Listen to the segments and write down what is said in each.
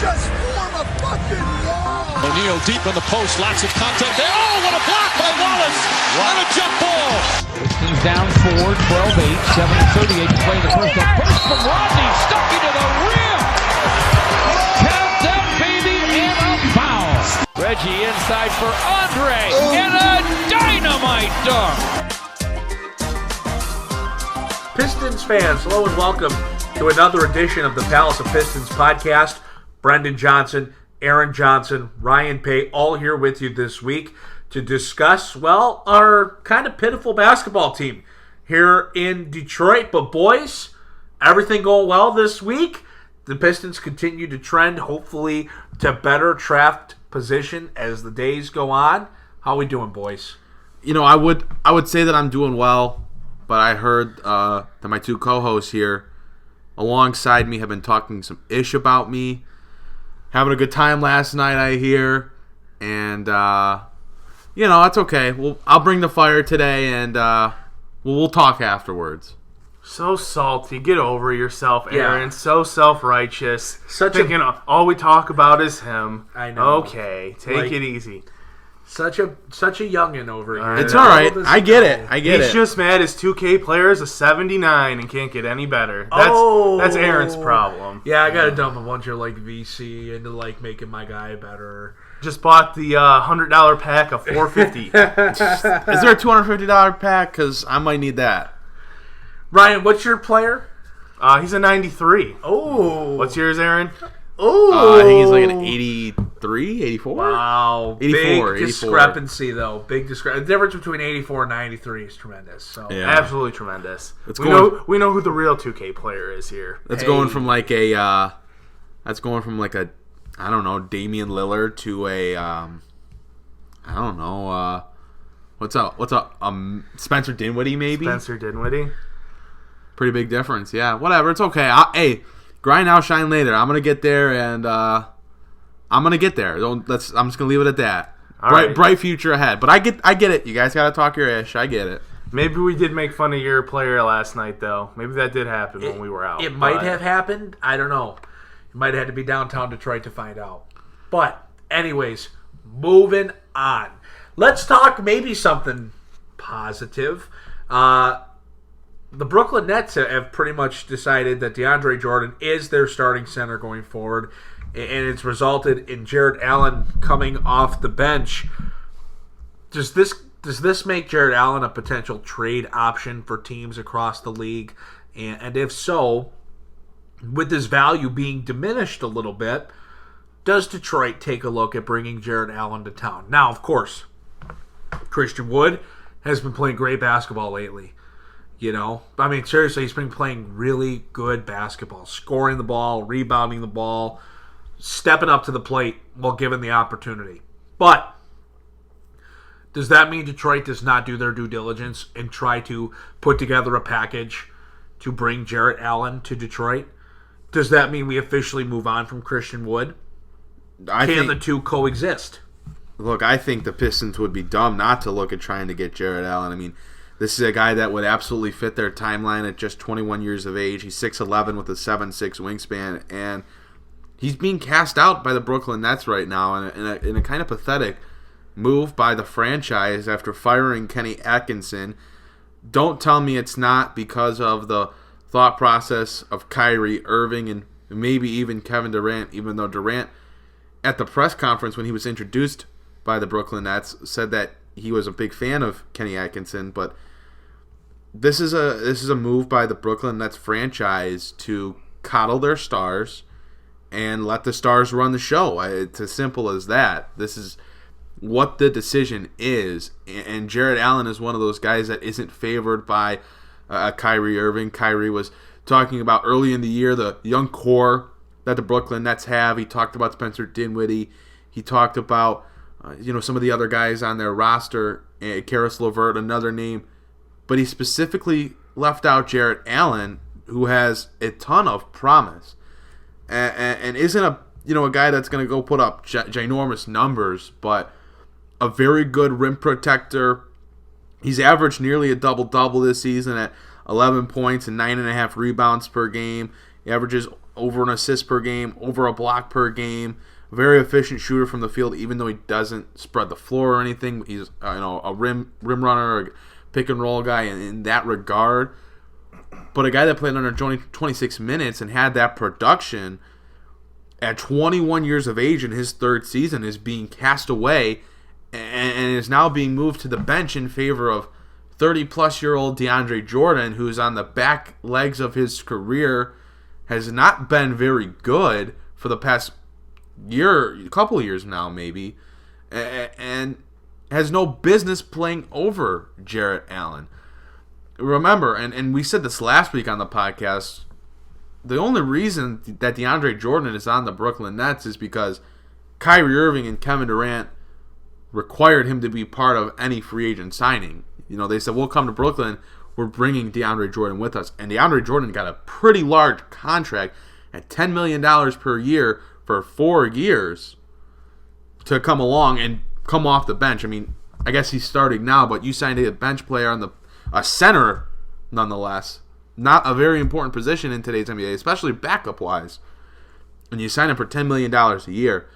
Just form a fucking wall. O'Neal deep in the post, lots of contact there. Oh, what a block by Wallace! What a jump ball! Pistons down 4, 12-8, 7:38 to play in the first. A burst from Rodney, stuck into the rim. Count that baby and a foul. Reggie inside for Andre and a dynamite dunk. Pistons fans, hello and welcome to another edition of the Palace of Pistons Podcast. Brendan Johnson, Aaron Johnson, Ryan Paye, all here with you this week to discuss, well, our kind of pitiful basketball team here in Detroit. But boys, everything going well this week. The Pistons continue to trend, hopefully, to better draft position as the days go on. How we doing, boys? You know, I would say that I'm doing well, but I heard that my two co-hosts here alongside me have been talking some ish about me. Having a good time last night, I hear. And, you know, that's okay. I'll bring the fire today, and we'll talk afterwards. So salty. Get over yourself, Aaron. Yeah. So self-righteous. Thinking all we talk about is him. I know. Okay, take it easy. Such a youngin' over here. It's all right. I get it. He's just mad his 2K player is a 79 and can't get any better. That's Aaron's problem. Yeah, I gotta dump a bunch of like VC into like making my guy better. Just bought the $100 pack of $450. Is there a $250 pack? Because I might need that. Ryan, what's your player? He's a 93. Oh. What's yours, Aaron? Oh. I think he's like an 83, 84? Wow. 84, Big discrepancy, though. Big discrepancy. The difference between 84 and 93 is tremendous. So. Yeah. Absolutely tremendous. We know who the real 2K player is here. That's going from like a, I don't know, Damian Lillard to a, I don't know, what's up, Spencer Dinwiddie maybe? Spencer Dinwiddie. Pretty big difference, yeah. Whatever, it's okay. Hey, grind now, shine later. I'm gonna get there, and I'm gonna get there. I'm just gonna leave it at that. Bright future ahead. But I get it. You guys gotta talk your ish. I get it. Maybe we did make fun of your player last night, though. Maybe that did happen when we were out. It might have happened. I don't know. You might have had to be downtown Detroit to find out. But, anyways, moving on. Let's talk maybe something positive. The Brooklyn Nets have pretty much decided that DeAndre Jordan is their starting center going forward, and it's resulted in Jarrett Allen coming off the bench. Does this make Jarrett Allen a potential trade option for teams across the league? And if so, with his value being diminished a little bit, does Detroit take a look at bringing Jarrett Allen to town? Now, of course, Christian Wood has been playing great basketball lately. You know, I mean, seriously, he's been playing really good basketball, scoring the ball, rebounding the ball, stepping up to the plate while given the opportunity. But does that mean Detroit does not do their due diligence and try to put together a package to bring Jarrett Allen to Detroit? Does that mean we officially move on from Christian Wood? Can the two coexist? Look, I think the Pistons would be dumb not to look at trying to get Jarrett Allen. I mean, this is a guy that would absolutely fit their timeline at just 21 years of age. He's 6'11" with a 7'6" wingspan, and he's being cast out by the Brooklyn Nets right now in a kind of pathetic move by the franchise after firing Kenny Atkinson. Don't tell me it's not because of the thought process of Kyrie Irving and maybe even Kevin Durant, even though Durant at the press conference when he was introduced by the Brooklyn Nets said that he was a big fan of Kenny Atkinson, but this is a move by the Brooklyn Nets franchise to coddle their stars and let the stars run the show. It's as simple as that. This is what the decision is, and Jarrett Allen is one of those guys that isn't favored by Kyrie Irving. Kyrie was talking about early in the year the young core that the Brooklyn Nets have. He talked about Spencer Dinwiddie. He talked about some of the other guys on their roster, Karis LeVert, another name. But he specifically left out Jarrett Allen, who has a ton of promise, and isn't a guy that's going to go put up ginormous numbers, but a very good rim protector. He's averaged nearly a double-double this season at 11 points and 9.5 rebounds per game. He averages over an assist per game, over a block per game. Very efficient shooter from the field, even though he doesn't spread the floor or anything. He's a rim runner, a pick and roll guy in that regard. But a guy that played under 26 minutes and had that production at 21 years of age in his third season is being cast away and is now being moved to the bench in favor of 30-plus-year-old DeAndre Jordan, who is on the back legs of his career, has not been very good for the past couple of years now maybe, and has no business playing over Jarrett Allen. Remember, and we said this last week on the podcast, the only reason that DeAndre Jordan is on the Brooklyn Nets is because Kyrie Irving and Kevin Durant required him to be part of any free agent signing. They said, we'll come to Brooklyn, we're bringing DeAndre Jordan with us. And DeAndre Jordan got a pretty large contract at $10 million per year for 4 years to come along and come off the bench. I mean, I guess he's starting now, but you signed a bench player on a center nonetheless. Not a very important position in today's NBA, especially backup-wise. And you sign him for $10 million a year.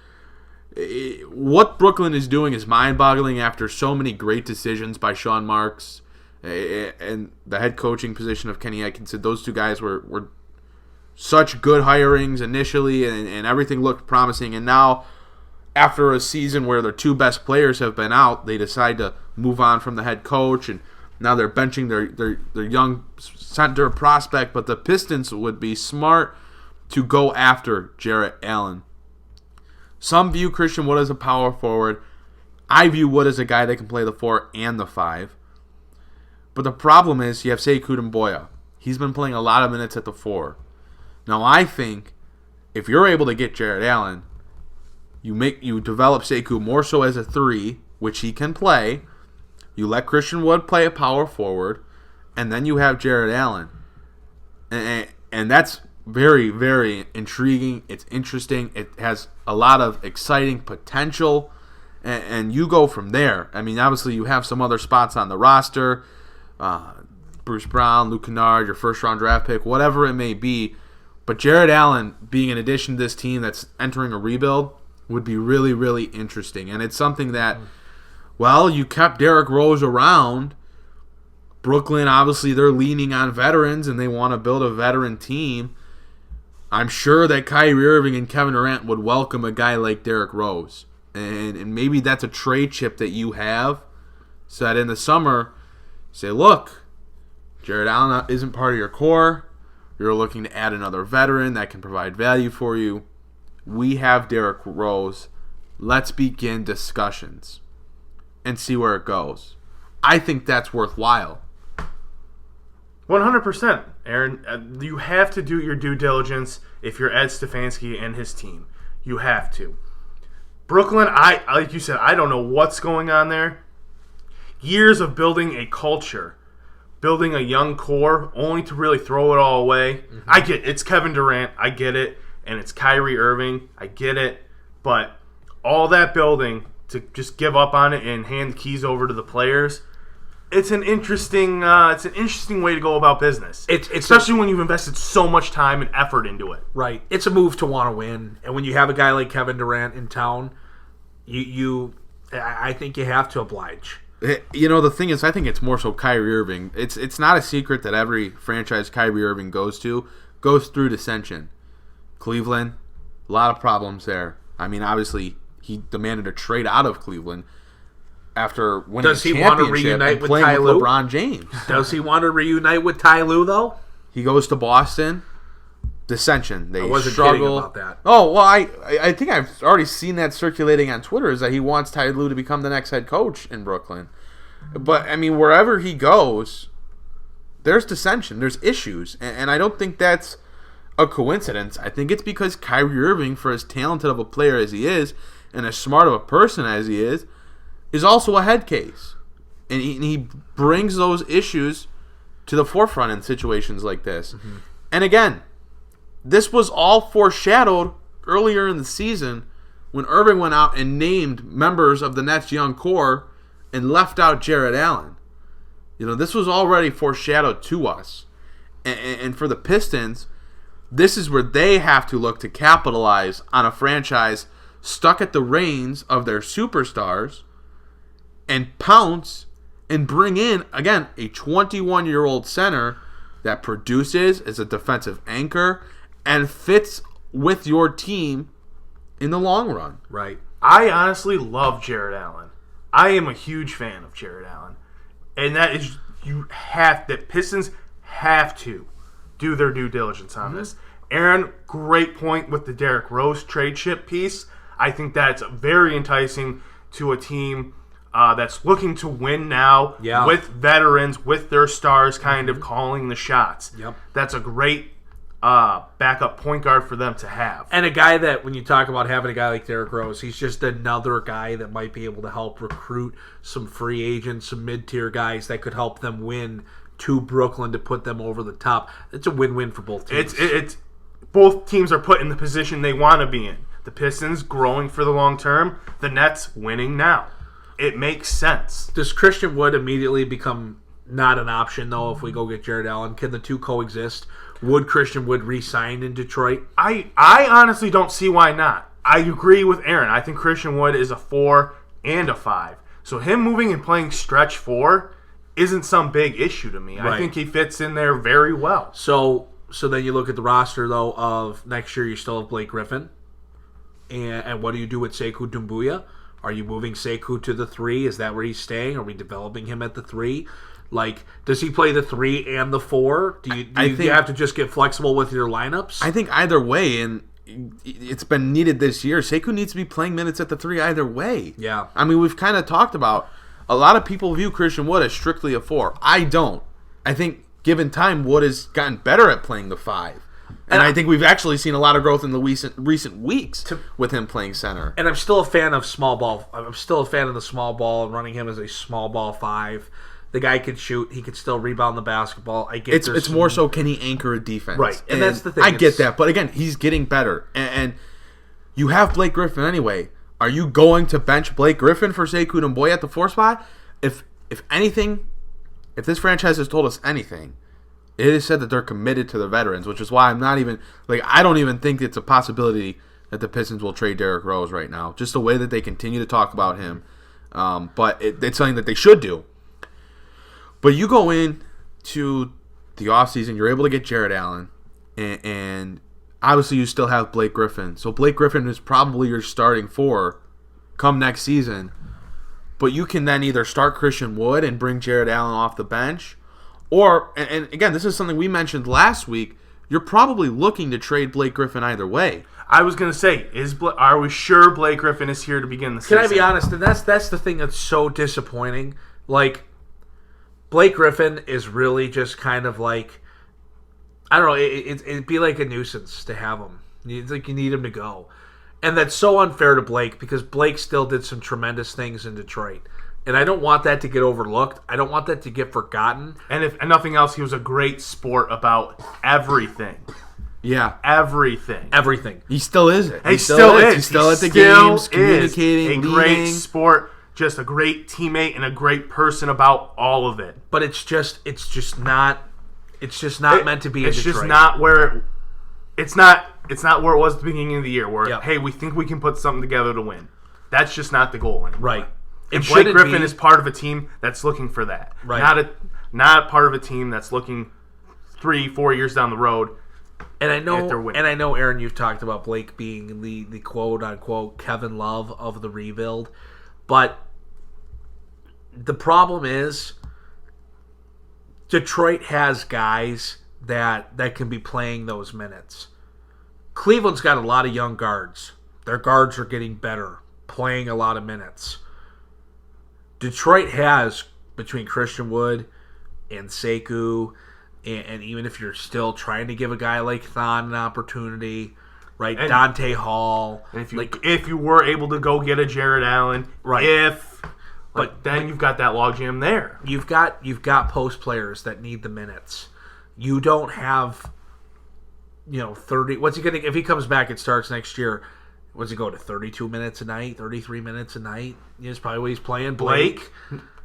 What Brooklyn is doing is mind-boggling after so many great decisions by Sean Marks and the head coaching position of Kenny Atkinson. Those two guys were such good hirings initially, and everything looked promising. And now, after a season where their two best players have been out, they decide to move on from the head coach, and now they're benching their young center prospect. But the Pistons would be smart to go after Jarrett Allen. Some view Christian Wood as a power forward. I view Wood as a guy that can play the 4 and the 5. But the problem is you have Sekou Doumbouya. He's been playing a lot of minutes at the 4. Now I think if you're able to get Jarrett Allen, you develop Sekou more so as a 3, which he can play. You let Christian Wood play a power forward, and then you have Jarrett Allen. And that's very, very intriguing. It's interesting. It has a lot of exciting potential, and you go from there. I mean, obviously you have some other spots on the roster, Bruce Brown, Luke Kennard, your first-round draft pick, whatever it may be. But Jarrett Allen being an addition to this team that's entering a rebuild would be really, really interesting. And it's something that, well, you kept Derrick Rose around. Brooklyn, obviously, they're leaning on veterans, and they want to build a veteran team. I'm sure that Kyrie Irving and Kevin Durant would welcome a guy like Derrick Rose. And maybe that's a trade chip that you have, so that in the summer, say, look, Jarrett Allen isn't part of your core. You're looking to add another veteran that can provide value for you. We have Derrick Rose. Let's begin discussions and see where it goes. I think that's worthwhile. 100%, Aaron. You have to do your due diligence if you're Ed Stefanski and his team. You have to. Brooklyn, like you said, I don't know what's going on there. Years of building a culture, building a young core, only to really throw it all away. Mm-hmm. I get it. It's Kevin Durant. I get it. And it's Kyrie Irving. I get it. But all that building to just give up on it and hand the keys over to the players, it's an interesting way to go about business. Especially when you've invested so much time and effort into it. Right. It's a move to want to win. And when you have a guy like Kevin Durant in town, I think you have to oblige. You know, the thing is, I think it's more so Kyrie Irving. It's not a secret that every franchise Kyrie Irving goes through dissension. Cleveland, a lot of problems there. I mean, obviously, he demanded a trade out of Cleveland after winning a championship want to reunite with Ty Lue? LeBron James. Does he want to reunite with Ty Lue, though? He goes to Boston. Dissension. They I wasn't struggle. kidding about that. Oh, well, I think I've already seen that circulating on Twitter, is that he wants Ty Lue to become the next head coach in Brooklyn. But, I mean, wherever he goes, there's dissension. There's issues. And I don't think that's a coincidence. I think it's because Kyrie Irving, for as talented of a player as he is, and as smart of a person as he is also a head case. And he brings those issues to the forefront in situations like this. Mm-hmm. And again, this was all foreshadowed earlier in the season when Irving went out and named members of the Nets' young core and left out Jarrett Allen. You know, this was already foreshadowed to us. And for the Pistons, this is where they have to look to capitalize on a franchise stuck at the reins of their superstars and pounce and bring in, again, a 21-year-old center that produces as a defensive anchor and fits with your team in the long run. Right. I honestly love Jarrett Allen. I am a huge fan of Jarrett Allen. And that is, the Pistons have to do their due diligence on this. Aaron, great point with the Derrick Rose trade chip piece. I think that's very enticing to a team that's looking to win now with veterans, with their stars kind of calling the shots. Yep. That's a great backup point guard for them to have. And a guy that, when you talk about having a guy like Derrick Rose, he's just another guy that might be able to help recruit some free agents, some mid-tier guys that could help them win to Brooklyn to put them over the top. It's a win-win for both teams. It's both teams are put in the position they want to be in. The Pistons growing for the long term, the Nets winning now. It makes sense. Does Christian Wood immediately become not an option, though, if we go get Jarrett Allen? Can the two coexist? Would Christian Wood re-sign in Detroit? I honestly don't see why not. I agree with Aaron. I think Christian Wood is a 4 and a 5. So him moving and playing stretch 4 isn't some big issue to me. Right. I think he fits in there very well. So then you look at the roster, though, of next year you still have Blake Griffin. And what do you do with Sekou Doumbouya? Are you moving Sekou to the 3? Is that where he's staying? Are we developing him at the 3? Like, does he play the 3 and the 4? Do you have to just get flexible with your lineups? I think either way, and it's been needed this year, Sekou needs to be playing minutes at the 3 either way. Yeah. I mean, we've kind of talked about, a lot of people view Christian Wood as strictly a 4. I don't. I think, given time, Wood has gotten better at playing the 5. And I think we've actually seen a lot of growth in the recent weeks with him playing center. And I'm still a fan of small ball. I'm still a fan of the small ball and running him as a small ball 5. The guy can shoot. He can still rebound the basketball. I get it's more so, can he anchor a defense? Right, and that's the thing. I get that, but again, he's getting better. And you have Blake Griffin anyway. Are you going to bench Blake Griffin for Sekou Doumbouya at the 4 spot? If anything, if this franchise has told us anything, it is said that they're committed to the veterans, which is why I'm not even, I don't even think it's a possibility that the Pistons will trade Derrick Rose right now. Just the way that they continue to talk about him. But it's something that they should do. But you go in to the offseason, you're able to get Jarrett Allen, and obviously you still have Blake Griffin. So Blake Griffin is probably your starting 4 come next season. But you can then either start Christian Wood and bring Jarrett Allen off the bench, or, and again, this is something we mentioned last week, you're probably looking to trade Blake Griffin either way. I was going to say, are we sure Blake Griffin is here to begin the season? Can I be honest? And that's the thing that's so disappointing. Blake Griffin is really just kind of I don't know, it'd be like a nuisance to have him. It's like you need him to go. And that's so unfair to Blake, because Blake still did some tremendous things in Detroit. And I don't want that to get overlooked. I don't want that to get forgotten. And if nothing else, he was a great sport about everything. Yeah. Everything. He still is it. He still is. He's still at the games, communicating, a great sport, just a great teammate and a great person about all of it. But it's just not meant to be in Detroit. It's just not where it's not where it was at the beginning of the year, where hey, we think we can put something together to win. That's just not the goal anymore. Right. And Blake Griffin is part of a team that's looking for that. Right. Not part of a team that's looking 3-4 years down the road. And I know, Aaron, you've talked about Blake being the quote unquote Kevin Love of the rebuild, but the problem is Detroit has guys that can be playing those minutes. Cleveland's got a lot of young guards. Their guards are getting better, playing a lot of minutes. Detroit has, between Christian Wood and Sekou, and even if you're still trying to give a guy like Thon an opportunity, right? And Dante Hall. And if you were able to go get a Jarrett Allen, right? Then you've got that logjam there. You've got post players that need the minutes. You don't have 30. What's he gonna, if he comes back, it starts next year. What's he go to 32 minutes a night, 33 minutes a night? Is probably what he's playing. Blake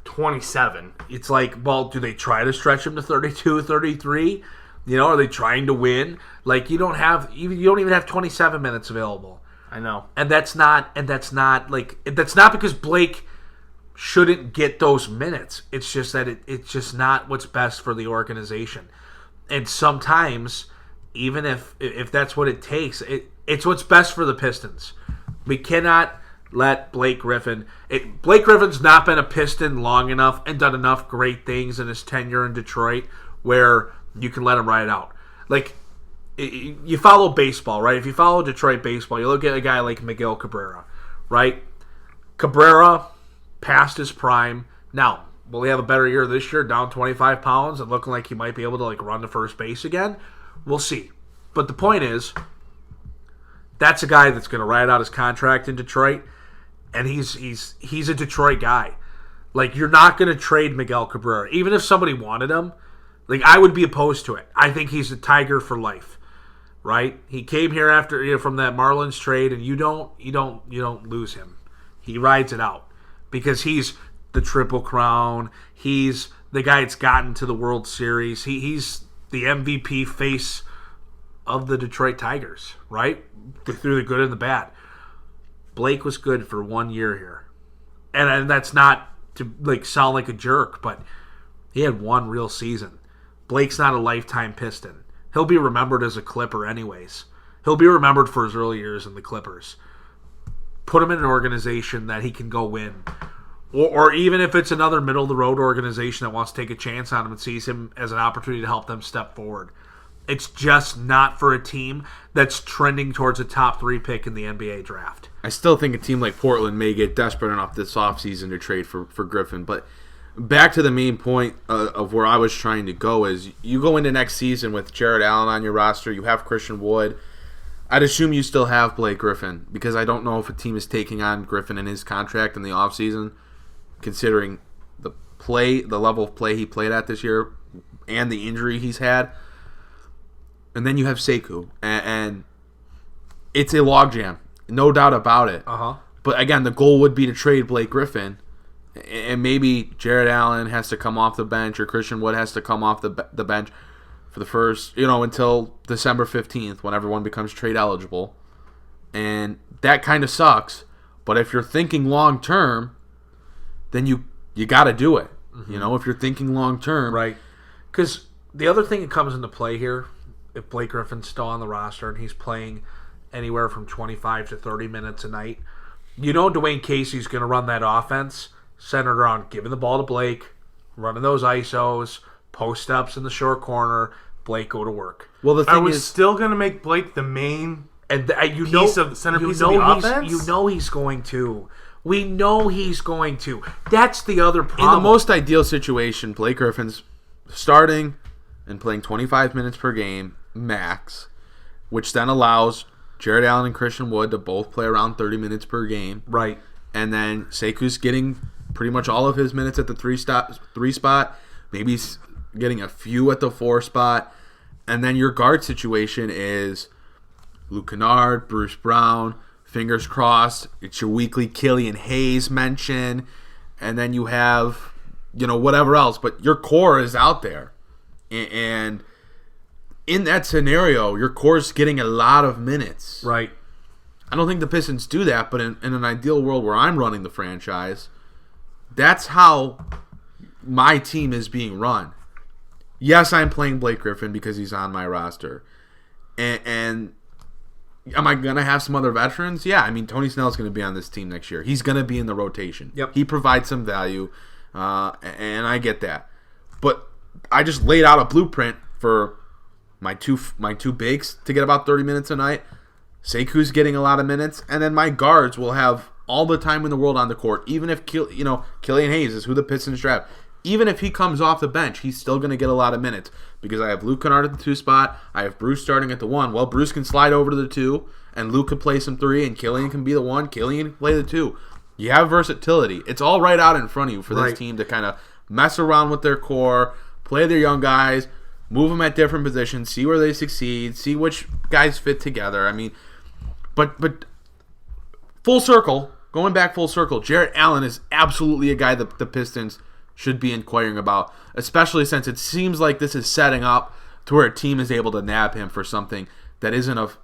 27. It's do they try to stretch him to 32, 33? Are they trying to win? Like you don't even have 27 minutes available. I know. And that's not because Blake shouldn't get those minutes. It's just that it's just not what's best for the organization. And sometimes, even if that's what it takes, it's what's best for the Pistons. We cannot let Blake Griffin's not been a Piston long enough and done enough great things in his tenure in Detroit where you can let him ride out. Like, you follow baseball, right? If you follow Detroit baseball, you look at a guy like Miguel Cabrera, right? Cabrera past his prime. Now, will he have a better year this year, down 25 pounds and looking like he might be able to run to first base again? We'll see. But the point is, that's a guy that's going to ride out his contract in Detroit, and he's a Detroit guy. Like, you're not going to trade Miguel Cabrera. Even if somebody wanted him, I would be opposed to it. I think he's a Tiger for life, right? He came here after from that Marlins trade, and you don't lose him. He rides it out because he's the Triple Crown. He's the guy that's gotten to the World Series. He's the MVP face of the Detroit Tigers, right? Through the good and the bad. Blake was good for 1 year here. And that's not to sound like a jerk, but he had one real season. Blake's not a lifetime Piston. He'll be remembered as a Clipper anyways. He'll be remembered for his early years in the Clippers. Put him in an organization that he can go win. Or even if it's another middle-of-the-road organization that wants to take a chance on him and sees him as an opportunity to help them step forward. It's just not for a team that's trending towards a top 3 pick in the NBA draft. I still think a team like Portland may get desperate enough this offseason to trade for Griffin. But back to the main point of where I was trying to go is you go into next season with Jarrett Allen on your roster. You have Christian Wood. I'd assume you still have Blake Griffin because I don't know if a team is taking on Griffin in his contract in the offseason, considering the level of play he played at this year and the injury he's had. And then you have Sekou, and it's a logjam, no doubt about it. But again, the goal would be to trade Blake Griffin, and maybe Jarrett Allen has to come off the bench or Christian Wood has to come off the bench for the first, until December 15th when everyone becomes trade eligible. And that kind of sucks. But if you're thinking long term, then you got to do it. Mm-hmm. If you're thinking long term, right? Because the other thing that comes into play here, if Blake Griffin's still on the roster and he's playing anywhere from 25 to 30 minutes a night, Dwayne Casey's going to run that offense centered around giving the ball to Blake, running those ISOs, post-ups in the short corner, Blake go to work. Well, the thing is still going to make Blake the main centerpiece of the offense? He's going to. We know he's going to. That's the other problem. In the most ideal situation, Blake Griffin's starting and playing 25 minutes per game, max, which then allows Jarrett Allen and Christian Wood to both play around 30 minutes per game. Right. And then Sekou's getting pretty much all of his minutes at the three spot. Maybe he's getting a few at the 4 spot. And then your guard situation is Luke Kennard, Bruce Brown, fingers crossed. It's your weekly Killian Hayes mention. And then you have, whatever else. But your core is out there. And in that scenario, your core's getting a lot of minutes. Right. I don't think the Pistons do that, but in an ideal world where I'm running the franchise, that's how my team is being run. Yes, I'm playing Blake Griffin because he's on my roster. And am I going to have some other veterans? Yeah, Tony Snell's going to be on this team next year. He's going to be in the rotation. Yep. He provides some value, and I get that. But I just laid out a blueprint for my two bigs to get about 30 minutes a night. Sekou's getting a lot of minutes, and then my guards will have all the time in the world on the court. Even if Killian Hayes is who the Pistons draft, even if he comes off the bench, he's still going to get a lot of minutes because I have Luke Kennard at the 2 spot. I have Bruce starting at the 1. Well, Bruce can slide over to the 2, and Luke could play some 3, and Killian can be the 1. Killian can play the 2. You have versatility. It's all right out in front of you for this team to kind of mess around with their core, play their young guys, move them at different positions, see where they succeed, see which guys fit together. But full circle, going back full circle, Jarrett Allen is absolutely a guy that the Pistons should be inquiring about, especially since it seems like this is setting up to where a team is able to nab him for something that isn't of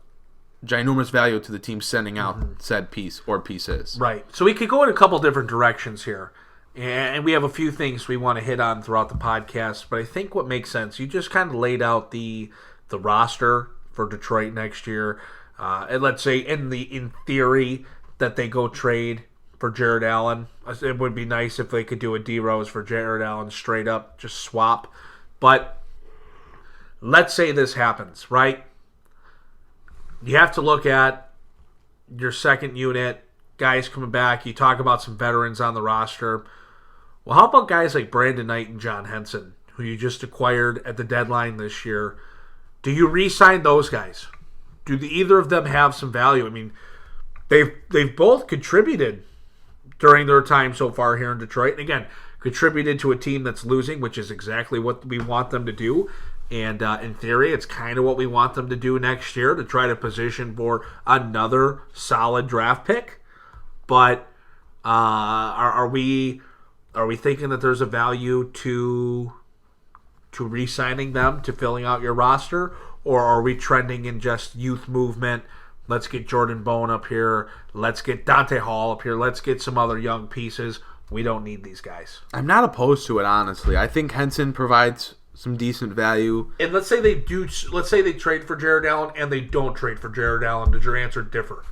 ginormous value to the team sending out said piece or pieces. Right. So we could go in a couple different directions here. And we have a few things we want to hit on throughout the podcast. But I think what makes sense, you just kind of laid out the roster for Detroit next year. And let's say in theory that they go trade for Jarrett Allen. It would be nice if they could do a D Rose for Jarrett Allen straight up, just swap. But let's say this happens, right? You have to look at your second unit, guys coming back. You talk about some veterans on the roster. Well, how about guys like Brandon Knight and John Henson, who you just acquired at the deadline this year? Do you re-sign those guys? Do either of them have some value? I mean, they've both contributed during their time so far here in Detroit. And again, contributed to a team that's losing, which is exactly what we want them to do. And in theory, it's kind of what we want them to do next year, to try to position for another solid draft pick. But are we thinking that there's a value to re-signing them, to filling out your roster? Or are we trending in just youth movement? Let's get Jordan Bone up here. Let's get Dante Hall up here. Let's get some other young pieces. We don't need these guys. I'm not opposed to it, honestly. I think Henson provides some decent value. And let's say they do. Let's say they trade for Jarrett Allen and they don't trade for Jarrett Allen. Does your answer differ?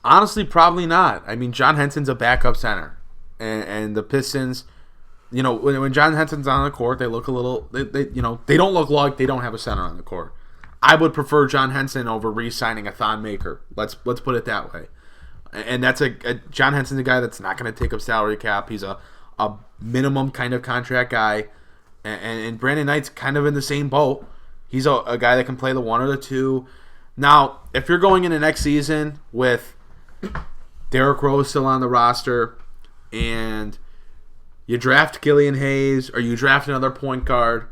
Honestly, probably not. I mean, John Henson's a backup center, and the Pistons, you know, when John Henson's on the court, they look a little. They don't look like they don't have a center on the court. I would prefer John Henson over re-signing a Thon Maker. Let's put it that way. And that's John Henson's a guy that's not going to take up salary cap. He's a minimum kind of contract guy. And Brandon Knight's kind of in the same boat. He's a guy that can play the 1 or the 2. Now, if you're going into next season with Derrick Rose still on the roster and you draft Killian Hayes or you draft another point guard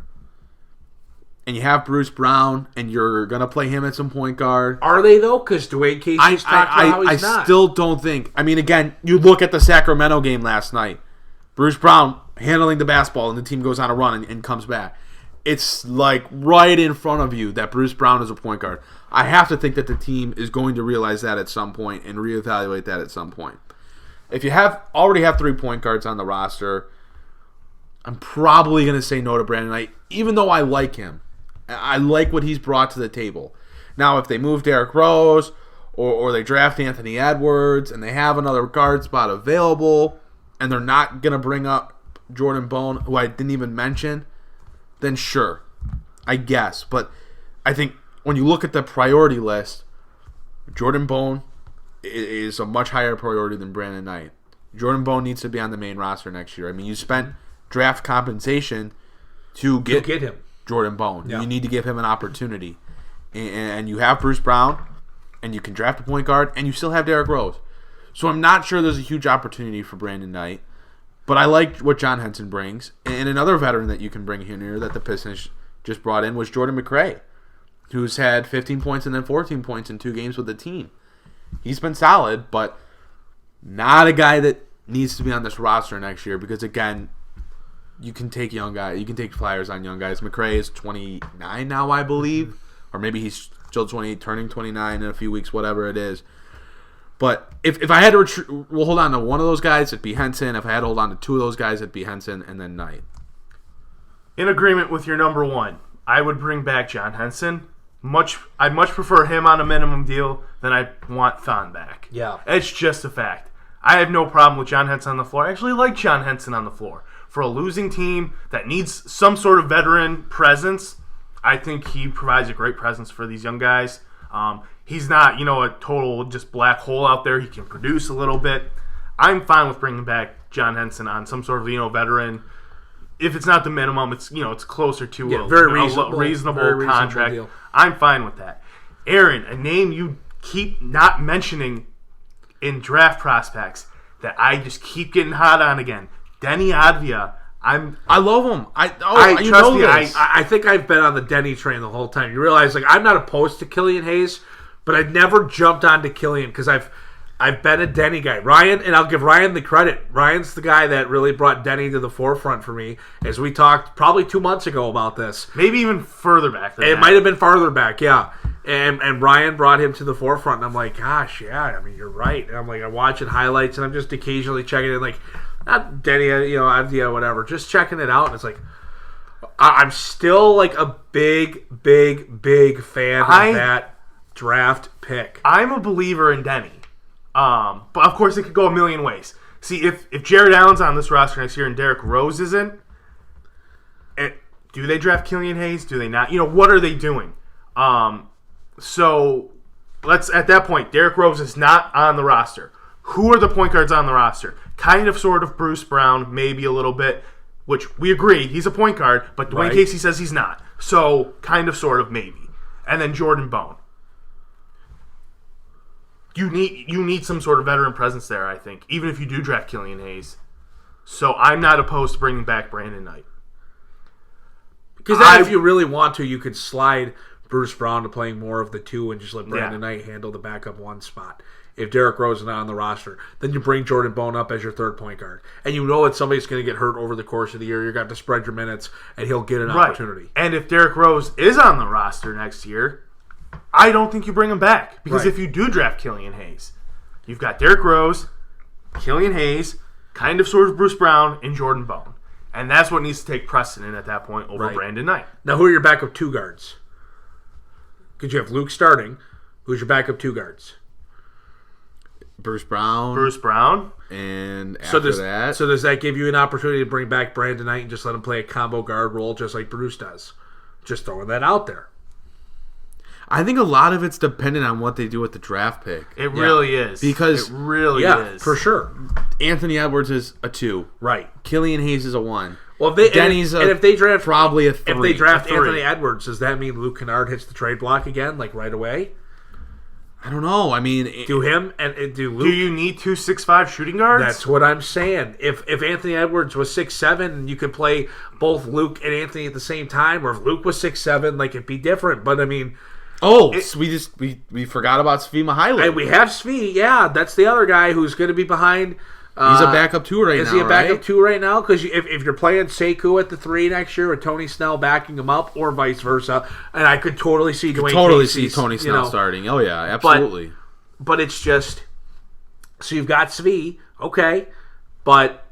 and you have Bruce Brown and you're going to play him at some point guard. Are they, though? Because Dwayne Casey's talked about how he's not. I still don't think. I mean, again, you look at the Sacramento game last night. Bruce Brown handling the basketball and the team goes on a run and comes back. It's like right in front of you that Bruce Brown is a point guard. I have to think that the team is going to realize that at some point and reevaluate that at some point. If you already have 3 point guards on the roster, I'm probably going to say no to Brandon Knight, even though I like him. I like what he's brought to the table. Now, if they move Derrick Rose or they draft Anthony Edwards and they have another guard spot available and they're not going to bring up Jordan Bone, who I didn't even mention, then sure, I guess. But I think when you look at the priority list, Jordan Bone is a much higher priority than Brandon Knight. Jordan Bone needs to be on the main roster next year. I mean, you spent draft compensation to get him. Jordan Bone. Yeah. You need to give him an opportunity. And you have Bruce Brown, and you can draft a point guard, and you still have Derrick Rose. So I'm not sure there's a huge opportunity for Brandon Knight. But I like what John Henson brings. And another veteran that you can bring in here that the Pistons just brought in was Jordan McRae, who's had 15 points and then 14 points in 2 games with the team. He's been solid, but not a guy that needs to be on this roster next year because, again, you can take young guys. You can take flyers on young guys. McCray is 29 now, I believe. Or maybe he's still 28, turning 29 in a few weeks, whatever it is. But if I had to hold on to one of those guys, it'd be Henson. If I had to hold on to 2 of those guys, it'd be Henson and then Knight. In agreement with your number 1, I would bring back John Henson. I'd much prefer him on a minimum deal than I want Thon back. Yeah. It's just a fact. I have no problem with John Henson on the floor. I actually like John Henson on the floor. For a losing team that needs some sort of veteran presence, I think he provides a great presence for these young guys. He's not, a total just black hole out there. He can produce a little bit. I'm fine with bringing back John Henson on some sort of, veteran. If it's not the minimum, it's it's closer to a very reasonable contract. Deal. I'm fine with that. Aaron, a name you keep not mentioning in draft prospects that I just keep getting hot on again. Denny Advia. I love him. I think I've been on the Denny train the whole time. You realize, I'm not opposed to Killian Hayes, but I've never jumped onto Killian because I've I've been a Denny guy. Ryan, and I'll give Ryan the credit. Ryan's the guy that really brought Denny to the forefront for me, as we talked probably 2 months ago about this. Maybe even further back than that. It might have been farther back, yeah. And Ryan brought him to the forefront, and I'm like, gosh, yeah, I mean, you're right. And I'm like, I'm watching highlights, and I'm just occasionally checking it, like, not Denny, idea, whatever, just checking it out, and it's like, I'm still like a big fan of that draft pick. I'm a believer in Denny. But of course it could go a million ways. See, if Jarrett Allen's on this roster next year and Derrick Rose isn't, do they draft Killian Hayes? Do they not? What are they doing? So let's, at that point, Derrick Rose is not on the roster. Who are the point guards on the roster? Kind of, sort of, Bruce Brown, maybe a little bit, which we agree, he's a point guard, but Dwayne Casey says he's not. So, kind of, sort of, maybe. And then Jordan Bone. You need some sort of veteran presence there, I think, even if you do draft Killian Hayes. So, I'm not opposed to bringing back Brandon Knight. Because if you really want to, you could slide Bruce Brown to playing more of the 2 and just let Brandon Knight handle the backup 1 spot. If Derrick Rose is not on the roster, then you bring Jordan Bone up as your third point guard. And you know that somebody's going to get hurt over the course of the year. You're going to have to spread your minutes, and he'll get an opportunity. And if Derrick Rose is on the roster next year, I don't think you bring him back. Because if you do draft Killian Hayes, you've got Derrick Rose, Killian Hayes, kind of, sort of, Bruce Brown, and Jordan Bone. And that's what needs to take precedent at that point over Brandon Knight. Now, who are your backup 2 guards? Because you have Luke starting. Who's your backup 2 guards? Bruce Brown. And after that... So does that give you an opportunity to bring back Brandon Knight and just let him play a combo guard role just like Bruce does? Just throwing that out there. I think a lot of it's dependent on what they do with the draft pick. It really is. Because... It really is. For sure. Anthony Edwards is a 2. Right. Killian Hayes is a 1. Well, if they draft probably a 3. If they draft Anthony Edwards, does that mean Luke Kennard hits the trade block again, like right away? I don't know. I mean, do him and do Luke. Do you need 2 6'5" shooting guards? That's what I'm saying. If Anthony Edwards was 6'7", and you could play both Luke and Anthony at the same time, or if Luke was 6'7", like it'd be different. But I mean, we forgot about Svi Mihaly. And we have Svi. Yeah, that's the other guy who's going to be behind. He's a backup 2 right now. Is he a backup 2 right now? Because if you're playing Sekou at the 3 next year with Tony Snell backing him up, or vice versa, and I could totally see Dwayne see Tony Snell starting. Oh yeah, absolutely. But it's just, so you've got Svi, okay, but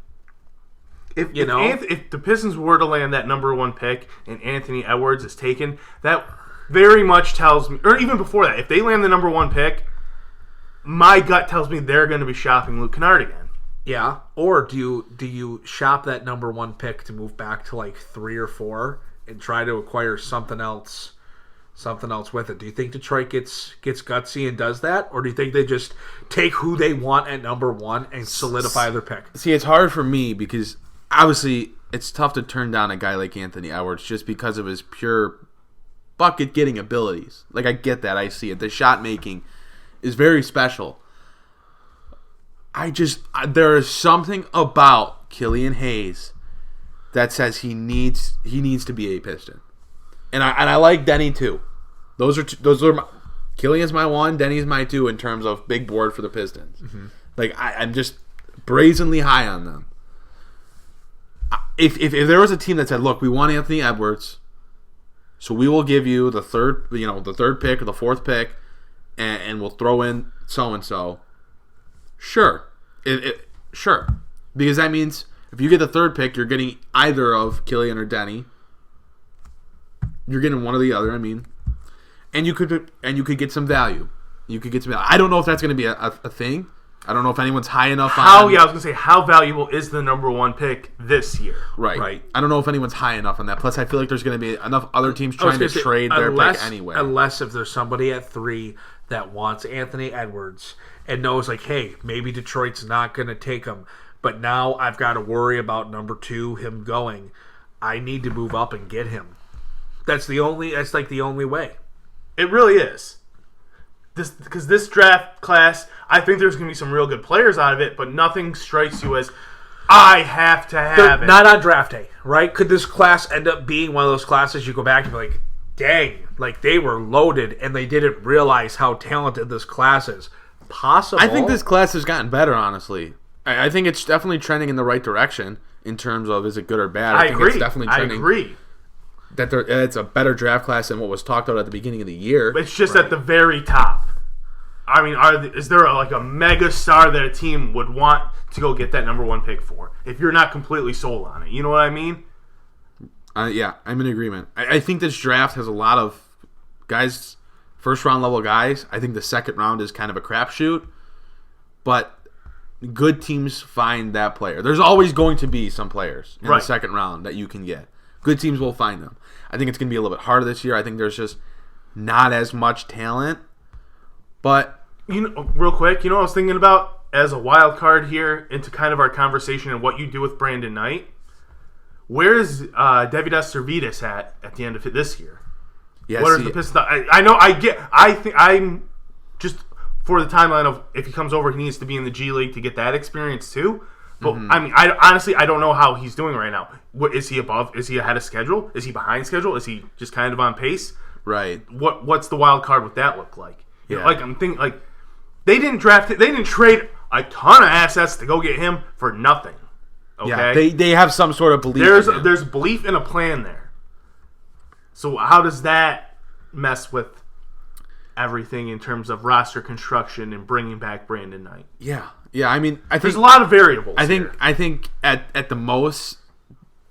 if the Pistons were to land that number 1 pick and Anthony Edwards is taken, that very much tells me, or even before that, if they land the number 1 pick, my gut tells me they're going to be shopping Luke Kennard again. Yeah, or do you shop that number 1 pick to move back to like 3 or 4 and try to acquire something else with it? Do you think Detroit gets gutsy and does that, or do you think they just take who they want at number 1 and solidify their pick? See, it's hard for me because obviously it's tough to turn down a guy like Anthony Edwards just because of his pure bucket getting abilities. Like, I get that, I see it. The shot making is very special. There is something about Killian Hayes that says he needs to be a Piston, and I like Denny too. Those are Killian's my 1, Denny's my 2 in terms of big board for the Pistons. Mm-hmm. Like I'm just brazenly high on them. If there was a team that said, look, we want Anthony Edwards, so we will give you the third pick or the 4th pick, and we'll throw in so and so. Sure. Sure. Because that means if you get the 3rd pick, you're getting either of Killian or Denny. You're getting one or the other, I mean. And you could get some value. I don't know if that's going to be a thing. I don't know if anyone's high enough on... I was going to say, how valuable is the number 1 pick this year? Right. I don't know if anyone's high enough on that. Plus, I feel like there's going to be enough other teams trying to trade their pick anyway. Unless if there's somebody at 3 that wants Anthony Edwards and knows, like, hey, maybe Detroit's not going to take him, but now I've got to worry about number 2, him going. I need to move up and get him. That's the only way. It really is. Because this draft class, I think there's going to be some real good players out of it, but nothing strikes you as, I have to have it. Not on draft day, right? Could this class end up being one of those classes you go back and be like, dang, like they were loaded and they didn't realize how talented this class is? possible. I think this class has gotten better, honestly. I think it's definitely trending in the right direction in terms of is it good or bad. I think agree. It's definitely trending. I agree. That it's a better draft class than what was talked about at the beginning of the year. It's just at the very top. I mean, is there a mega star that a team would want to go get that number 1 pick for? If you're not completely sold on it, you know what I mean? Yeah, I'm in agreement. I think this draft has a lot of guys, first round level guys. I think the second round is kind of a crapshoot, but good teams find that player. There's always going to be some players in the second round that you can get. Good teams will find them. I think it's going to be a little bit harder this year. I think there's just not as much talent, but real quick, what I was thinking about as a wild card here into kind of our conversation and what you do with Brandon Knight? Where is Davidas Servidis at the end of it this year? Yeah, what are the Pistons? I think I'm just for the timeline of if he comes over, he needs to be in the G League to get that experience too. But I mean, honestly, I don't know how he's doing right now. What is he above? Is he ahead of schedule? Is he behind schedule? Is he just kind of on pace? Right. What's the wild card with that look like? Yeah. I'm thinking they didn't draft it. They didn't trade a ton of assets to go get him for nothing. Okay? Yeah, they have some sort of belief. There's belief in a plan there. So how does that mess with everything in terms of roster construction and bringing back Brandon Knight? Yeah. I mean, I think there's a lot of variables. I think at the most,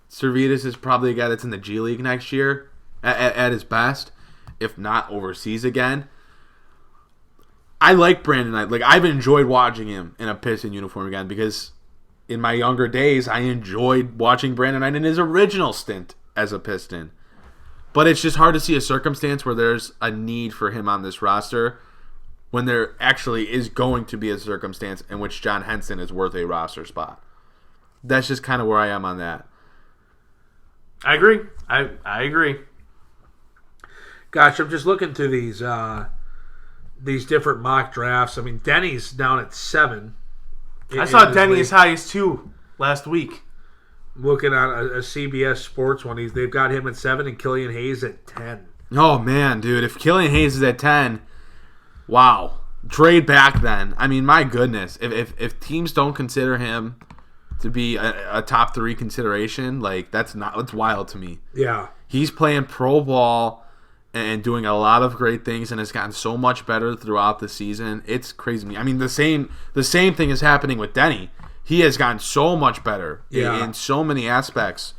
Servidis is probably a guy that's in the G League next year at his best, if not overseas again. I like Brandon Knight. I've enjoyed watching him in a Piston uniform again because in my younger days, I enjoyed watching Brandon Knight in his original stint as a Piston. But it's just hard to see a circumstance where there's a need for him on this roster when there actually is going to be a circumstance in which John Henson is worth a roster spot. That's just kind of where I am on that. I agree. I agree. Gosh, I'm just looking through these different mock drafts. I mean, Denny's down at 7. I saw Denny as high as 2 last week. Looking at a CBS Sports one, they've got him at 7 and Killian Hayes at 10. Oh, man, dude. If Killian Hayes is at 10, wow. Trade back then. I mean, my goodness. If teams don't consider him to be a top 3 consideration, that's wild to me. Yeah. He's playing pro ball and doing a lot of great things and has gotten so much better throughout the season. It's crazy to me. I mean, the same thing is happening with Denny. He has gotten so much better in so many aspects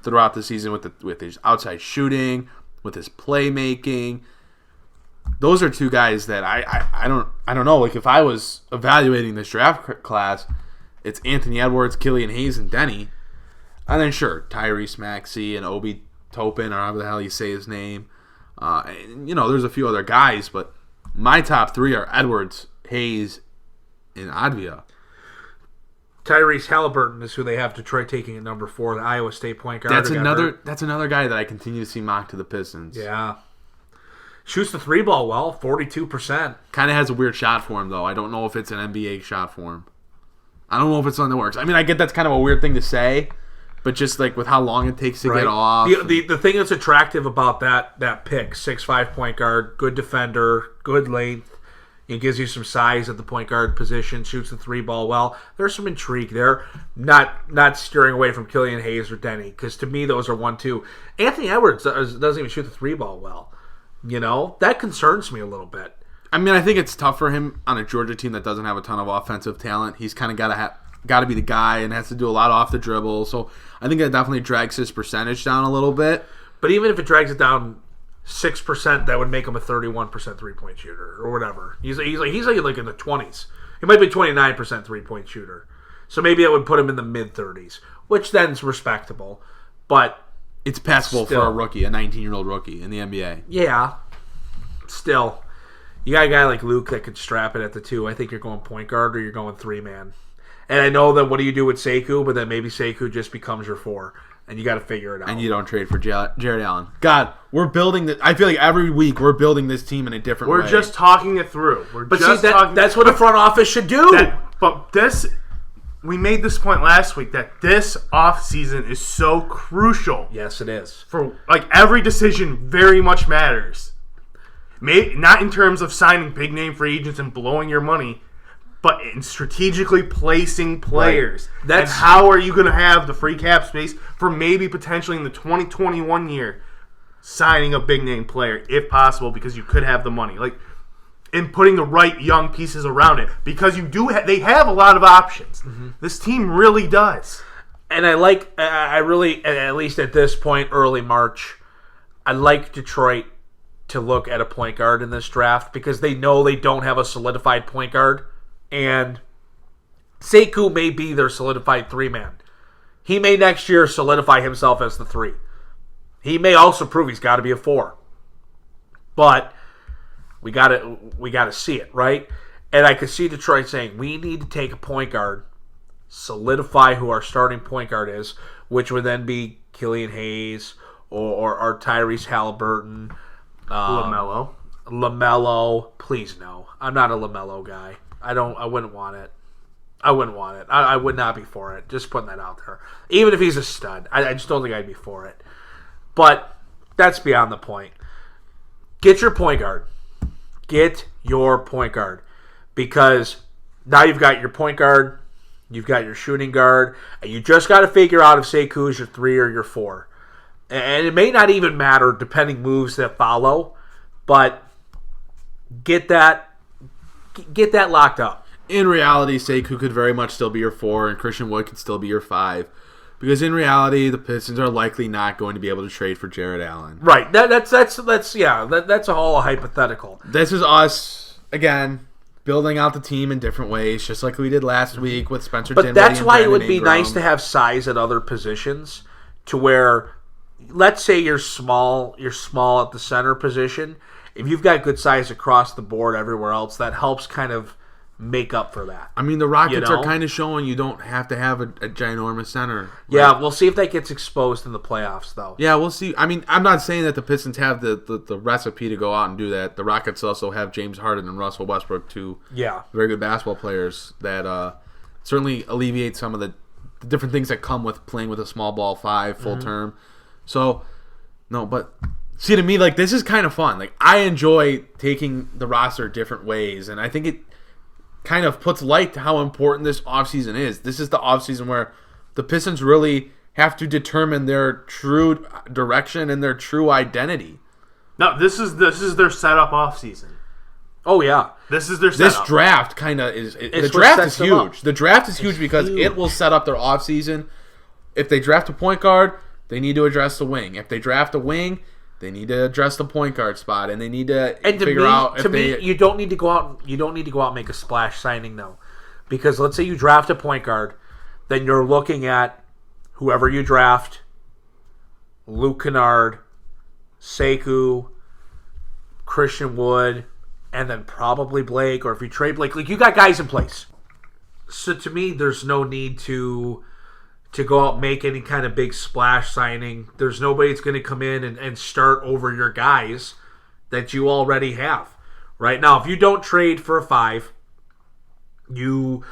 throughout the season with his outside shooting, with his playmaking. Those are 2 guys that I don't know. If I was evaluating this draft class, it's Anthony Edwards, Killian Hayes, and Denny. And then sure, Tyrese Maxey and Obi Toppin, or however the hell you say his name. There's a few other guys, but my top 3 are Edwards, Hayes, and Advia. Tyrese Halliburton is who they have Detroit taking at number 4, the Iowa State point guard. That's another guy that I continue to see mocked to the Pistons. Yeah. Shoots the 3 ball well, 42%. Kind of has a weird shot for him, though. I don't know if it's an NBA shot for him. I don't know if it's something that works. I mean, I get that's kind of a weird thing to say, but just with how long it takes to get off. The thing that's attractive about that pick, 6'5" point guard, good defender, good length, it gives you some size at the point guard position, shoots the 3 ball well. There's some intrigue there. Not steering away from Killian Hayes or Denny, because to me those are 1-2. Anthony Edwards doesn't even shoot the 3 ball well. That concerns me a little bit. I mean, I think it's tough for him on a Georgia team that doesn't have a ton of offensive talent. He's kind of got to be the guy and has to do a lot off the dribble. So I think that definitely drags his percentage down a little bit. But even if it drags it down 6%, that would make him a 31% 3-point shooter or whatever. He's like in the 20s. He might be 29% 3-point shooter. So maybe that would put him in the mid-30s, which then is respectable. But it's passable for a rookie, a 19-year-old rookie in the NBA. Yeah. Still, you got a guy like Luke that could strap it at the 2. I think you're going point guard or you're going 3-man. And I know that what do you do with Sekou, but then maybe Sekou just becomes your 4. And you got to figure it out. And you don't trade for Jarrett Allen. God, we're building this. I feel like every week we're building this team in a different way. We're just talking it through. That's what a front office should do. We made this point last week that this offseason is so crucial. Yes, it is. For every decision very much matters. Not in terms of signing big name free agents and blowing your money, but in strategically placing players. Right. That's and how are you going to have the free cap space for maybe potentially in the 2021 year signing a big name player if possible, because you could have the money, like, and putting the right young pieces around it, because you do they have a lot of options. Mm-hmm. This team really does. And I really, at least at this point, early March, I like Detroit to look at a point guard in this draft, because they know they don't have a solidified point guard, and Sekou may be their solidified 3-man. He may next year solidify himself as the 3. He may also prove he's got to be a 4. But we got to see it, right? And I could see Detroit saying, we need to take a point guard, solidify who our starting point guard is, which would then be Killian Hayes or Tyrese Halliburton. LaMelo. Please no. I'm not a LaMelo guy. I wouldn't want it. I would not be for it. Just putting that out there. Even if he's a stud, I just don't think I'd be for it. But that's beyond the point. Get your point guard. Because now you've got your point guard, you've got your shooting guard, and you just got to figure out if Sekou is your 3 or your 4. And it may not even matter depending moves that follow, but get that locked up. In reality, Sekou could very much still be your 4, and Christian Wood could still be your 5. Because in reality, the Pistons are likely not going to be able to trade for Jarrett Allen. Right. That's a whole hypothetical. This is us, again, building out the team in different ways, just like we did last week with Spencer Dinwiddie. But that's why it would be Ingram. nice to have size at other positions, to where, let's say you're small at the center position. If you've got good size across the board everywhere else, that helps kind of make up for that. I mean, the Rockets are kind of showing you don't have to have a ginormous center. Right? Yeah, we'll see if that gets exposed in the playoffs, though. Yeah, we'll see. I mean, I'm not saying that the Pistons have the recipe to go out and do that. The Rockets also have James Harden and Russell Westbrook, two very good basketball players that certainly alleviate some of the different things that come with playing with a small ball 5 full term. So, no, but see, to me, like, this is kind of fun. Like, I enjoy taking the roster different ways, and I think it kind of puts light to how important this offseason is. This is the offseason where the Pistons really have to determine their true direction and their true identity. No, this is their setup offseason. Oh, yeah. This is their setup. This draft kind of is... The draft is huge. The draft is huge because it will set up their offseason. If they draft a point guard, they need to address the wing. If they draft a wing, they need to address the point guard spot, and they need to figure out if they... you don't need to go out. You don't need to go out and make a splash signing, though, because let's say you draft a point guard, then you're looking at whoever you draft: Luke Kennard, Sekou, Christian Wood, and then probably Blake. Or if you trade Blake, like, you got guys in place. So to me, there's no need to go out and make any kind of big splash signing. There's nobody that's going to come in and start over your guys that you already have. Right now, if you don't trade for a 5, if you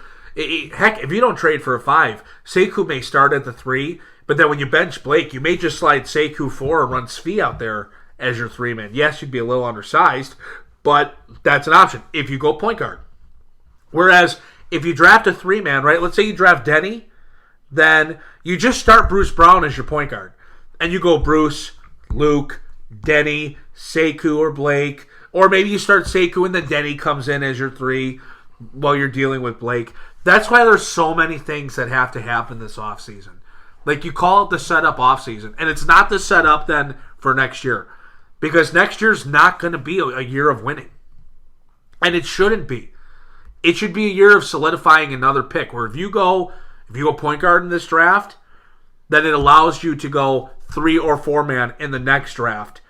don't trade for a 5, Sekou may start at the 3, but then when you bench Blake, you may just slide Sekou 4 and run Svi out there as your 3-man. Yes, you'd be a little undersized, but that's an option if you go point guard. Whereas if you draft a 3-man, right, let's say you draft Denny, then you just start Bruce Brown as your point guard. And you go Bruce, Luke, Denny, Sekou, or Blake. Or maybe you start Sekou and then Denny comes in as your 3 while you're dealing with Blake. That's why there's so many things that have to happen this offseason. Like, you call it the setup offseason. And it's not the setup then for next year. Because next year's not going to be a year of winning. And it shouldn't be. It should be a year of solidifying another pick. Where if you go point guard in this draft, then it allows you to go 3 or 4-man in the next draft,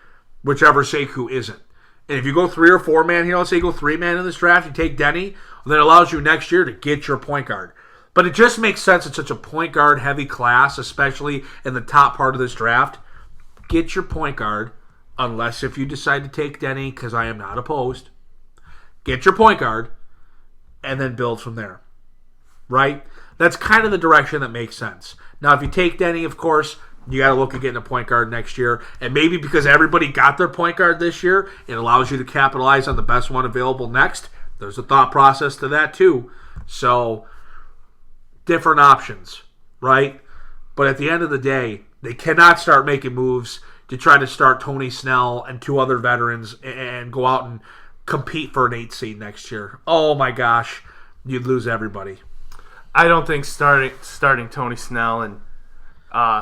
whichever Sekou isn't. And if you go 3 or 4-man here, let's say you go 3-man in this draft, you take Denny, then it allows you next year to get your point guard. But it just makes sense. It's such a point guard heavy class, especially in the top part of this draft. Get your point guard, unless if you decide to take Denny, because I am not opposed. Get your point guard, and then build from there. Right? That's kind of the direction that makes sense. Now, if you take Denny, of course, you got to look at getting a point guard next year. And maybe because everybody got their point guard this year, it allows you to capitalize on the best one available next. There's a thought process to that, too. So, different options, right? But at the end of the day, they cannot start making moves to try to start Tony Snell and 2 other veterans and go out and compete for an 8 seed next year. Oh my gosh, you'd lose everybody. I don't think starting Tony Snell and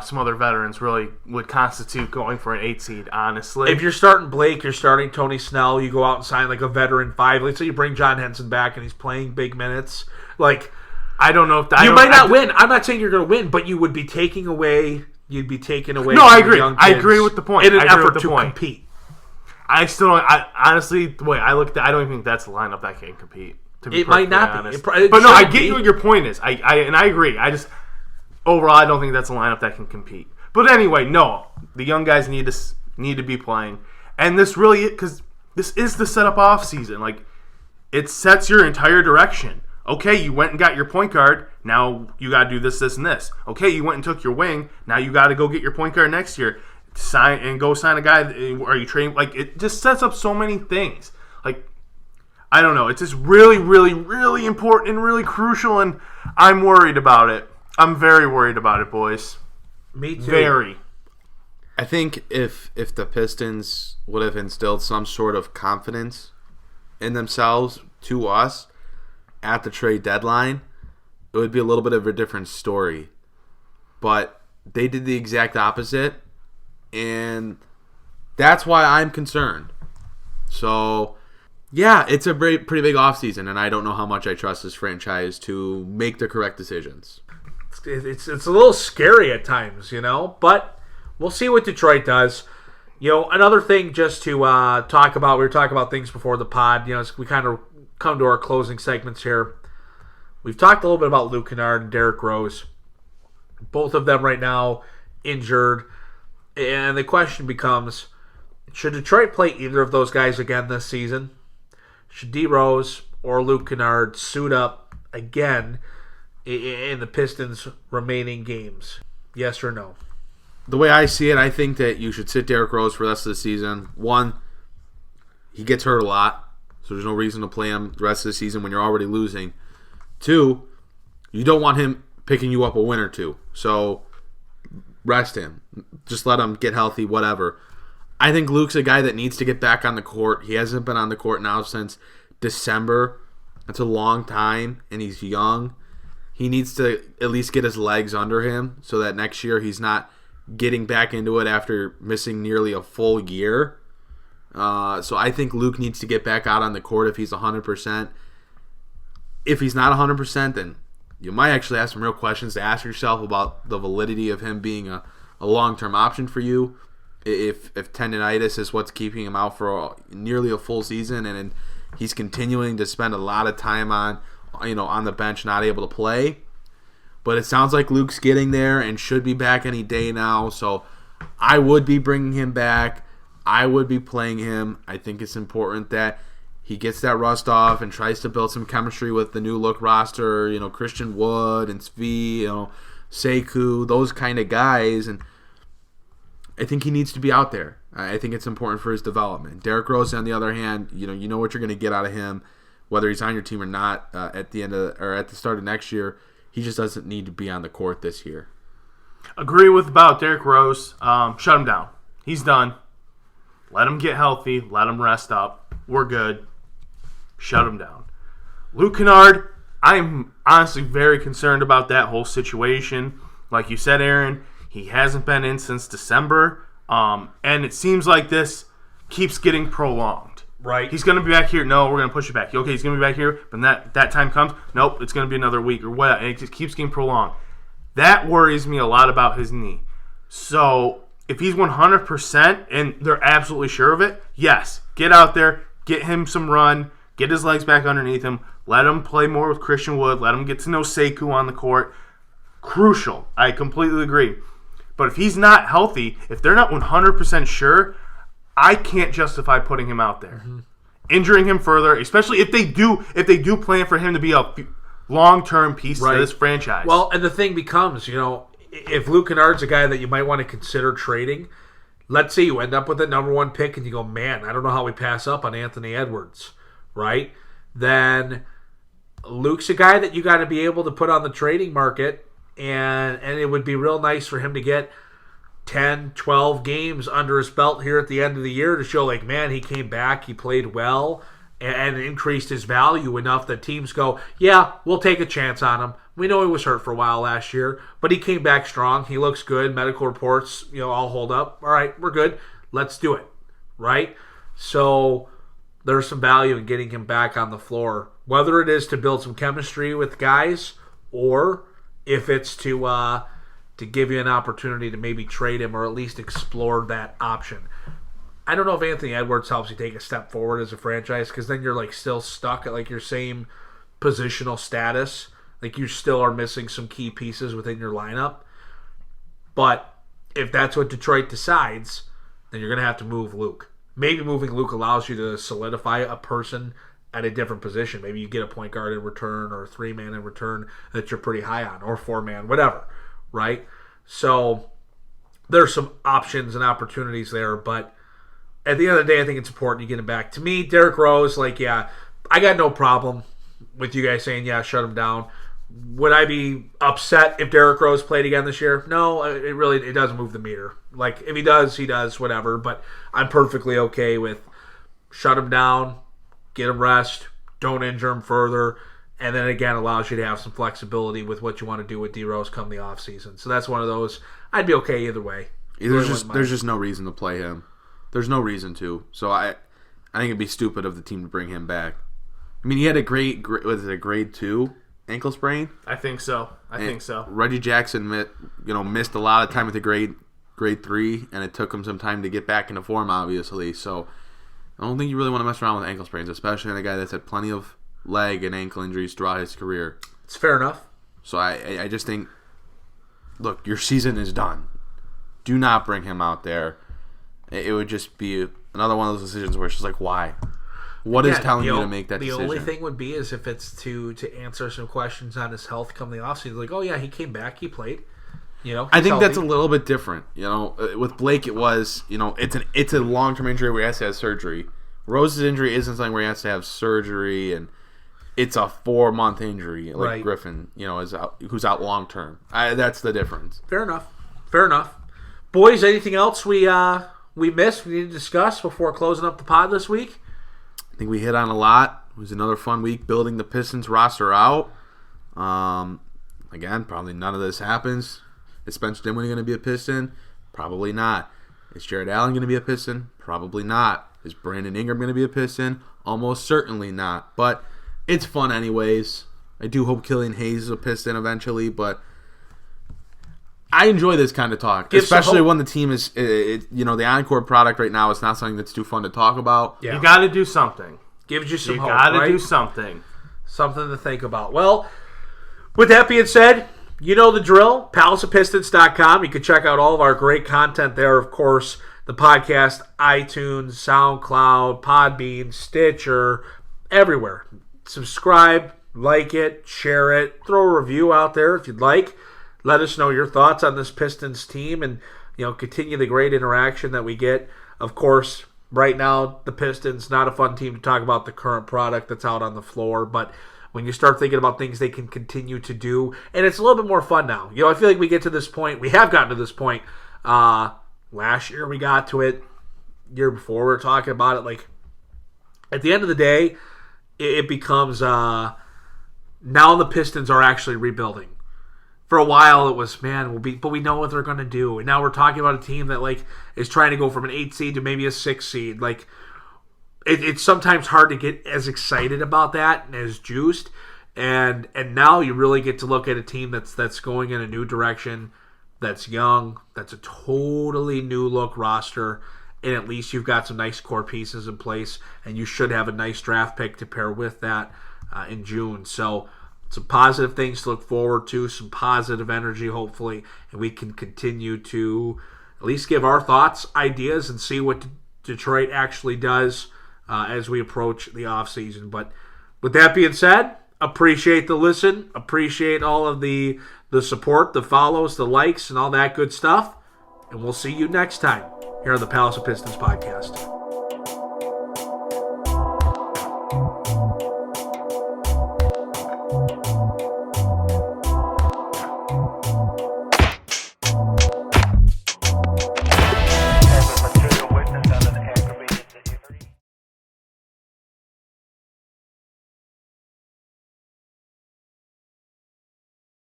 some other veterans really would constitute going for an 8 seed, honestly. If you're starting Blake, you're starting Tony Snell, you go out and sign like a veteran 5. Let's say you bring John Henson back and he's playing big minutes. Like, I don't know if you might not win. I'm not saying you're going to win, but you would be taking away. You'd be taking away. No, from I agree. Young I kids agree with the point. In an I agree effort with the to point. compete. I still don't. Honestly, the way I look at it, I don't even think that's a lineup that can compete. To be It might not honest. be. It But no, I shouldn't get be. what your point is. I agree. I just overall, I don't think that's a lineup that can compete. But anyway, no, the young guys need to be playing, and this really because this is the setup off season. Like, it sets your entire direction. Okay, you went and got your point guard. Now you got to do this, this, and this. Okay, you went and took your wing. Now you got to go get your point guard next year. Sign a guy. Are you trading? Like, it just sets up so many things. Like, I don't know. It's just really, really, really important and really crucial, and I'm worried about it. I'm very worried about it, boys. Me too. Very. I think if the Pistons would have instilled some sort of confidence in themselves to us at the trade deadline, it would be a little bit of a different story. But they did the exact opposite, and that's why I'm concerned. So, yeah, it's a pretty big offseason, and I don't know how much I trust this franchise to make the correct decisions. It's a little scary at times, but we'll see what Detroit does. Another thing just to talk about, we were talking about things before the pod, as we kind of come to our closing segments here. We've talked a little bit about Luke Kennard and Derrick Rose. Both of them right now injured. And the question becomes, should Detroit play either of those guys again this season? Should D. Rose or Luke Kennard suit up again in the Pistons' remaining games? Yes or no? The way I see it, I think that you should sit Derrick Rose for the rest of the season. One, he gets hurt a lot, so there's no reason to play him the rest of the season when you're already losing. Two, you don't want him picking you up a win or two, so rest him. Just let him get healthy, whatever. I think Luke's a guy that needs to get back on the court. He hasn't been on the court now since December. That's a long time, and he's young. He needs to at least get his legs under him so that next year he's not getting back into it after missing nearly a full year. So I think Luke needs to get back out on the court if he's 100%. If he's not 100%, then you might actually have some real questions to ask yourself about the validity of him being a long-term option for you. If tendinitis is what's keeping him out for nearly a full season, and he's continuing to spend a lot of time on the bench, not able to play. But it sounds like Luke's getting there and should be back any day now. So I would be bringing him back. I would be playing him. I think it's important that he gets that rust off and tries to build some chemistry with the new look roster. Christian Wood and Svi, Sekou, those kind of guys. And I think he needs to be out there. I think it's important for his development. Derrick Rose, on the other hand, you know what you're going to get out of him, whether he's on your team or not. At the start of next year, he just doesn't need to be on the court this year. Agree with about Derrick Rose. Shut him down. He's done. Let him get healthy. Let him rest up. We're good. Shut him down. Luke Kennard, I'm honestly very concerned about that whole situation. Like you said, Aaron, he hasn't been in since December, and it seems like this keeps getting prolonged. Right. He's going to be back here. No, we're going to push it back. Okay, he's going to be back here, but that time comes. Nope, it's going to be another week or what, and it just keeps getting prolonged. That worries me a lot about his knee. So if he's 100% and they're absolutely sure of it, yes, get out there, get him some run, get his legs back underneath him, let him play more with Christian Wood, let him get to know Sekou on the court. Crucial. I completely agree. But if he's not healthy, if they're not 100% sure, I can't justify putting him out there. Mm-hmm. Injuring him further, especially if they do plan for him to be a long-term piece of this franchise. Well, and the thing becomes, if Luke Kennard's a guy that you might want to consider trading, let's say you end up with a number 1 pick and you go, man, I don't know how we pass up on Anthony Edwards, right? Then Luke's a guy that you got to be able to put on the trading market, and it would be real nice for him to get 10, 12 games under his belt here at the end of the year to show, like, man, he came back, he played well, and increased his value enough that teams go, yeah, we'll take a chance on him. We know he was hurt for a while last year, but he came back strong. He looks good. Medical reports, all hold up. All right, we're good. Let's do it, right? So there's some value in getting him back on the floor, whether it is to build some chemistry with guys or if it's to give you an opportunity to maybe trade him or at least explore that option. I don't know if Anthony Edwards helps you take a step forward as a franchise, because then you're like still stuck at like your same positional status. Like you still are missing some key pieces within your lineup. But if that's what Detroit decides, then you're going to have to move Luke. Maybe moving Luke allows you to solidify a person at a different position. Maybe you get a point guard in return or a 3-man in return that you're pretty high on, or 4-man, whatever, right? So there's some options and opportunities there, but at the end of the day, I think it's important you get him back. To me, Derrick Rose, I got no problem with you guys saying, yeah, shut him down. Would I be upset if Derrick Rose played again this year? No, it doesn't move the meter. Like, if he does, whatever. But I'm perfectly okay with shut him down, get him rest, don't injure him further, and then again allows you to have some flexibility with what you want to do with D Rose come the offseason. So that's one of those. I'd be okay either way. There's just no reason to play him. There's no reason to. So I think it'd be stupid of the team to bring him back. I mean, he had a grade 2 ankle sprain. I think so. I think so. Reggie Jackson missed a lot of time with the grade 3, and it took him some time to get back into form, obviously. So I don't think you really want to mess around with ankle sprains, especially in a guy that's had plenty of leg and ankle injuries throughout his career. It's fair enough. So I just think, look, your season is done. Do not bring him out there. It would just be another one of those decisions where it's just like, why? What is telling you to make that decision? The only thing would be is if it's to answer some questions on his health come the offseason. Like, oh, yeah, he came back, he played. I think that's a little bit different. With Blake, it was, it's a long-term injury where he has to have surgery. Rose's injury isn't something where he has to have surgery, and it's a 4-month injury, like right. Griffin, is out, who's out long-term. That's the difference. Fair enough. Boys, anything else we missed, we need to discuss before closing up the pod this week? I think we hit on a lot. It was another fun week building the Pistons roster out. Again, probably none of this happens. Is Spencer Dinwiddie going to be a Piston? Probably not. Is Jarrett Allen going to be a Piston? Probably not. Is Brandon Ingram going to be a Piston? Almost certainly not. But it's fun anyways. I do hope Killian Hayes is a Piston eventually, but I enjoy this kind of talk, especially when the team is, the Encore product right now is not something that's too fun to talk about. Yeah. You got to do something. Gives you some hope, You got to do something. Something to think about. Well, with that being said, you know the drill. PalaceOfPistons.com. You can check out all of our great content there. Of course, the podcast, iTunes, SoundCloud, Podbean, Stitcher, everywhere. Subscribe, like it, share it, throw a review out there if you'd like. Let us know your thoughts on this Pistons team and, continue the great interaction that we get. Of course, right now, the Pistons, not a fun team to talk about the current product that's out on the floor, but when you start thinking about things they can continue to do, and it's a little bit more fun now. I feel like we get to this point. We have gotten to this point. Last year we got to it. Year before we were talking about it. Like, at the end of the day, it becomes now the Pistons are actually rebuilding. For a while, it was, but we know what they're going to do. And now we're talking about a team that, is trying to go from an 8 seed to maybe a 6 seed. It's sometimes hard to get as excited about that and as juiced. And now you really get to look at a team that's going in a new direction, that's young, that's a totally new look roster, and at least you've got some nice core pieces in place, and you should have a nice draft pick to pair with that in June. So some positive things to look forward to, some positive energy, hopefully, and we can continue to at least give our thoughts, ideas, and see what Detroit actually does as we approach the offseason. But with that being said, appreciate the listen, appreciate all of the support, the follows, the likes, and all that good stuff, and we'll see you next time here on the Palace of Pistons podcast.